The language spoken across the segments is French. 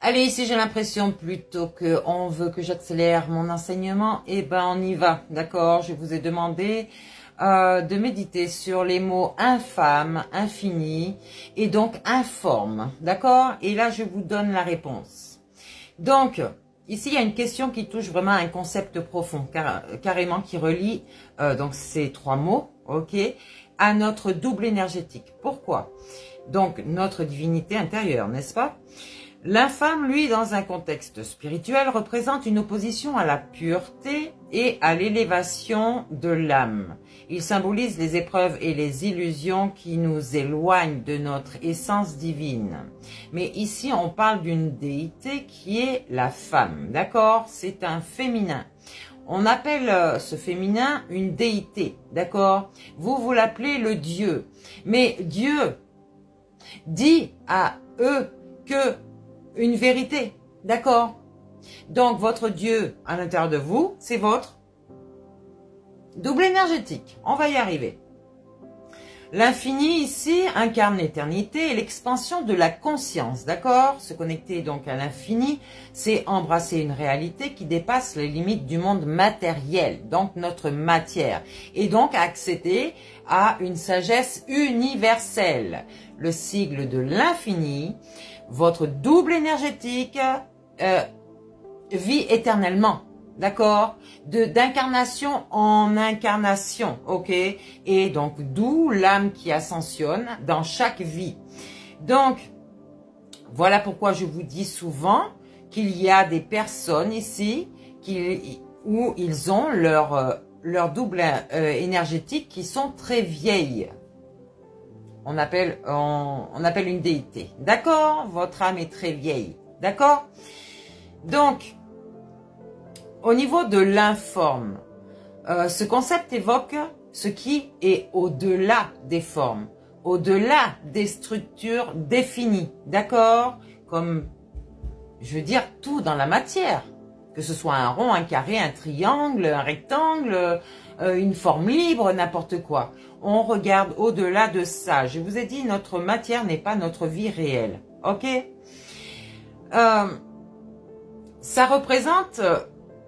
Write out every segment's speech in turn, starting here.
Allez, ici j'ai l'impression plutôt qu'on veut que j'accélère mon enseignement. Eh ben on y va, d'accord? Je vous ai demandé de méditer sur les mots infâme, infini et donc informe, d'accord? Et là je vous donne la réponse. Donc, ici il y a une question qui touche vraiment un concept profond, carrément qui relie donc ces trois mots, ok, à notre double énergétique. Pourquoi? Donc notre divinité intérieure, n'est-ce pas? L'infâme, lui, dans un contexte spirituel, représente une opposition à la pureté et à l'élévation de l'âme. Il symbolise les épreuves et les illusions qui nous éloignent de notre essence divine. Mais ici, on parle d'une déité qui est la femme, d'accord? C'est un féminin. On appelle ce féminin une déité, d'accord? Vous l'appelez le Dieu. Mais Dieu dit à eux que une vérité, d'accord? Donc, votre Dieu à l'intérieur de vous, c'est votre double énergétique. On va y arriver. L'infini ici incarne l'éternité et l'expansion de la conscience, d'accord? Se connecter donc à l'infini, c'est embrasser une réalité qui dépasse les limites du monde matériel, donc notre matière, et donc accéder à une sagesse universelle. Le sigle de l'infini, votre double énergétique vit éternellement, d'accord? D'incarnation en incarnation, ok? Et donc, d'où l'âme qui ascensionne dans chaque vie. Donc, voilà pourquoi je vous dis souvent qu'il y a des personnes ici où ils ont leur double énergétique qui sont très vieilles. On appelle une déité. D'accord? Votre âme est très vieille. D'accord? Donc, au niveau de l'informe, ce concept évoque ce qui est au-delà des formes, au-delà des structures définies. D'accord? Comme, je veux dire, tout dans la matière. Que ce soit un rond, un carré, un triangle, un rectangle, une forme libre, n'importe quoi. On regarde au-delà de ça. Je vous ai dit, notre matière n'est pas notre vie réelle. Ok? Ça représente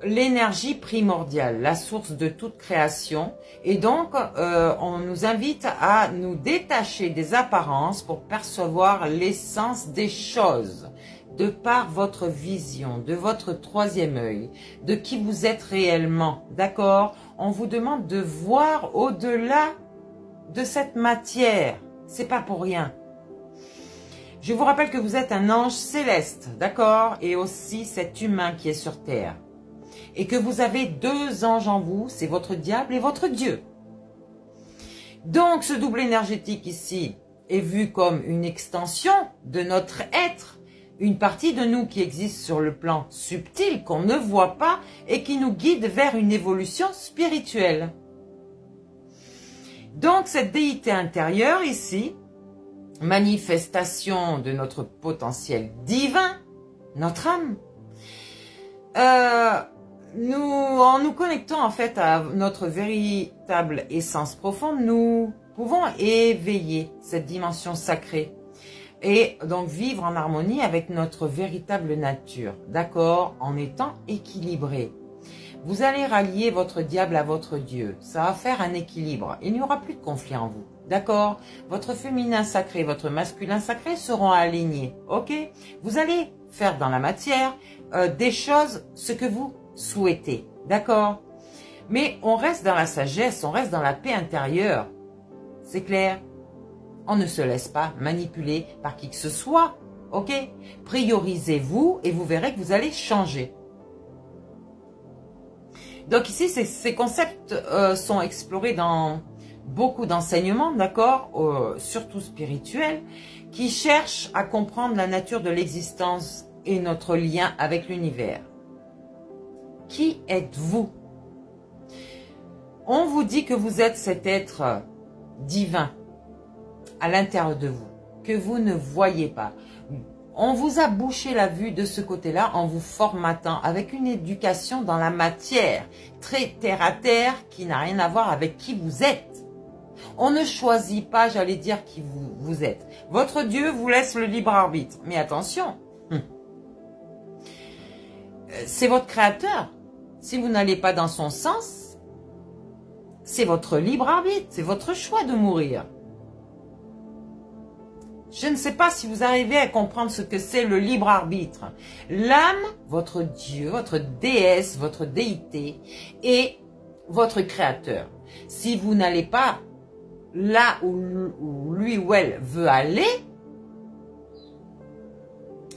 l'énergie primordiale, la source de toute création. Et donc, on nous invite à nous détacher des apparences pour percevoir l'essence des choses. De par votre vision, de votre troisième œil, de qui vous êtes réellement, d'accord? On vous demande de voir au-delà de cette matière. C'est pas pour rien. Je vous rappelle que vous êtes un ange céleste, d'accord? Et aussi cet humain qui est sur terre. Et que vous avez deux anges en vous, c'est votre diable et votre Dieu. Donc, ce double énergétique ici est vu comme une extension de notre être. Une partie de nous qui existe sur le plan subtil, qu'on ne voit pas et qui nous guide vers une évolution spirituelle. Donc cette déité intérieure ici, manifestation de notre potentiel divin, notre âme, en nous connectant en fait à notre véritable essence profonde, nous pouvons éveiller cette dimension sacrée. Et donc vivre en harmonie avec notre véritable nature, d'accord, en étant équilibré. Vous allez rallier votre diable à votre Dieu, ça va faire un équilibre, il n'y aura plus de conflit en vous, d'accord? Votre féminin sacré, votre masculin sacré seront alignés, ok? Vous allez faire dans la matière des choses, ce que vous souhaitez, d'accord? Mais on reste dans la sagesse, on reste dans la paix intérieure, c'est clair? On ne se laisse pas manipuler par qui que ce soit, ok? Priorisez-vous et vous verrez que vous allez changer. Donc ici, ces concepts sont explorés dans beaucoup d'enseignements, d'accord? Surtout spirituels, qui cherchent à comprendre la nature de l'existence et notre lien avec l'univers. Qui êtes-vous? On vous dit que vous êtes cet être divin à l'intérieur de vous, que vous ne voyez pas. On vous a bouché la vue de ce côté-là en vous formatant avec une éducation dans la matière, très terre à terre, qui n'a rien à voir avec qui vous êtes. On ne choisit pas, j'allais dire, qui vous êtes. Votre Dieu vous laisse le libre arbitre. Mais attention, c'est votre créateur. Si vous n'allez pas dans son sens, c'est votre libre arbitre, c'est votre choix de mourir. Je ne sais pas si vous arrivez à comprendre ce que c'est le libre arbitre. L'âme, votre Dieu, votre déesse, votre déité est votre créateur. Si vous n'allez pas là où lui ou elle veut aller,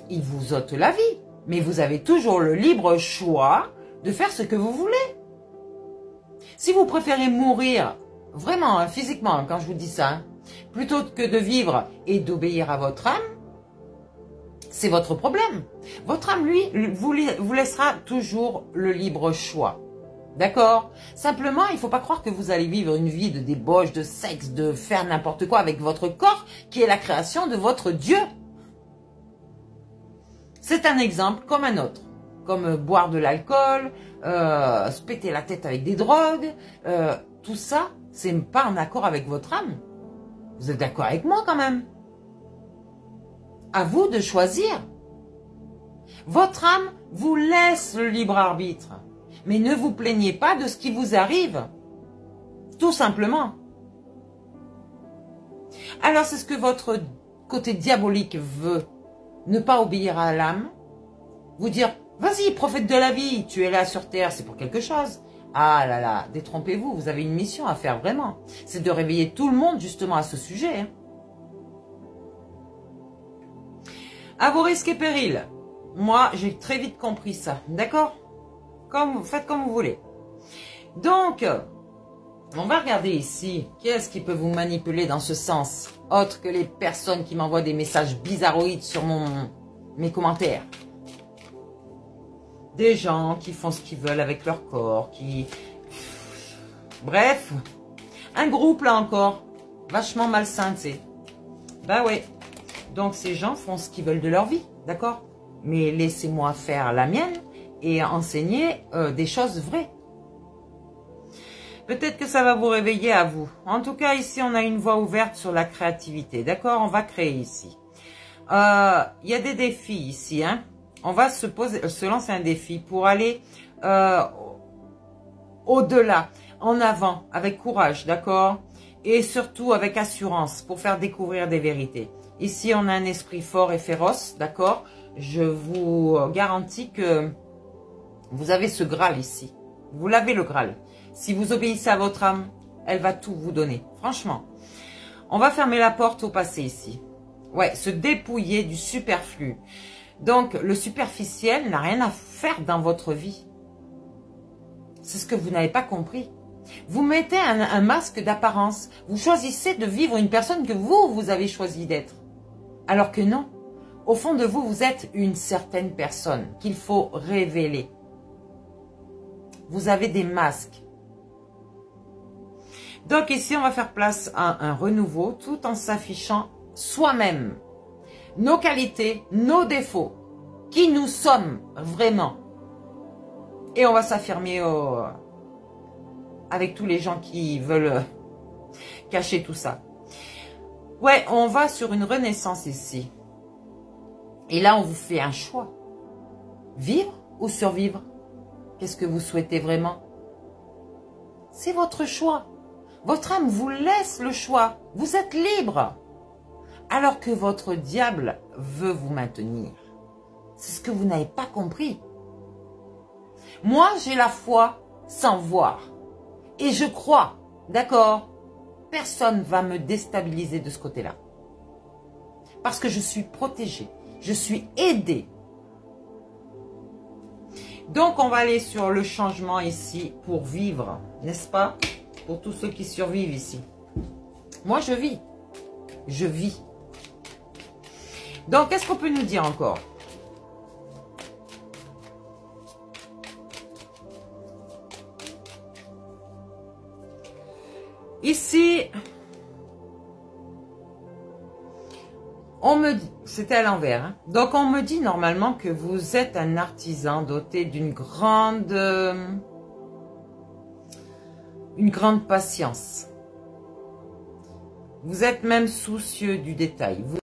il vous ôte la vie. Mais vous avez toujours le libre choix de faire ce que vous voulez. Si vous préférez mourir, vraiment, hein, physiquement, quand je vous dis ça, hein, plutôt que de vivre et d'obéir à votre âme, c'est votre problème. Votre âme, lui, vous laissera toujours le libre choix. D'accord? Simplement, il ne faut pas croire que vous allez vivre une vie de débauche, de sexe, de faire n'importe quoi avec votre corps, qui est la création de votre Dieu. C'est un exemple comme un autre. Comme boire de l'alcool, se péter la tête avec des drogues, tout ça, c'est pas en accord avec votre âme. Vous êtes d'accord avec moi quand même? À vous de choisir. Votre âme vous laisse le libre arbitre. Mais ne vous plaignez pas de ce qui vous arrive. Tout simplement. Alors c'est ce que votre côté diabolique veut. Ne pas obéir à l'âme. Vous dire, vas-y, profite de la vie. Tu es là sur terre, c'est pour quelque chose. Ah là là, détrompez-vous, vous avez une mission à faire vraiment. C'est de réveiller tout le monde justement à ce sujet. Hein. À vos risques et périls. Moi, j'ai très vite compris ça. D'accord? Faites comme vous voulez. Donc, on va regarder ici. Qu'est-ce qui peut vous manipuler dans ce sens? Autre que les personnes qui m'envoient des messages bizarroïdes sur mes commentaires. Des gens qui font ce qu'ils veulent avec leur corps, qui... Bref, un groupe là encore, vachement malsain, tu sais. Bah ouais, donc ces gens font ce qu'ils veulent de leur vie, d'accord? Mais laissez-moi faire la mienne et enseigner des choses vraies. Peut-être que ça va vous réveiller à vous. En tout cas, ici, on a une voie ouverte sur la créativité, d'accord? On va créer ici. Il y a des défis ici, hein? On va se lancer un défi pour aller au-delà, en avant, avec courage, d'accord? Et surtout avec assurance, pour faire découvrir des vérités. Ici, on a un esprit fort et féroce, d'accord? Je vous garantis que vous avez ce Graal ici. Vous l'avez le Graal. Si vous obéissez à votre âme, elle va tout vous donner. Franchement. On va fermer la porte au passé ici. Ouais, se dépouiller du superflu. Donc, le superficiel n'a rien à faire dans votre vie. C'est ce que vous n'avez pas compris. Vous mettez un masque d'apparence. Vous choisissez de vivre une personne que vous avez choisi d'être. Alors que non. Au fond de vous, vous êtes une certaine personne qu'il faut révéler. Vous avez des masques. Donc ici, on va faire place à un renouveau tout en s'affichant soi-même. Nos qualités, nos défauts, qui nous sommes vraiment. Et on va s'affirmer avec tous les gens qui veulent cacher tout ça. Ouais, on va sur une renaissance ici. Et là, on vous fait un choix. Vivre ou survivre? Qu'est-ce que vous souhaitez vraiment? C'est votre choix. Votre âme vous laisse le choix. Vous êtes libre. Alors que votre diable veut vous maintenir. C'est ce que vous n'avez pas compris. Moi, j'ai la foi sans voir. Et je crois, d'accord, personne ne va me déstabiliser de ce côté-là. Parce que je suis protégée. Je suis aidée. Donc, on va aller sur le changement ici pour vivre, n'est-ce pas? Pour tous ceux qui survivent ici. Moi, je vis. Je vis. Donc, qu'est-ce qu'on peut nous dire encore? Ici, on me dit, c'était à l'envers, hein? Donc on me dit normalement que vous êtes un artisan doté d'une grande patience. Vous êtes même soucieux du détail.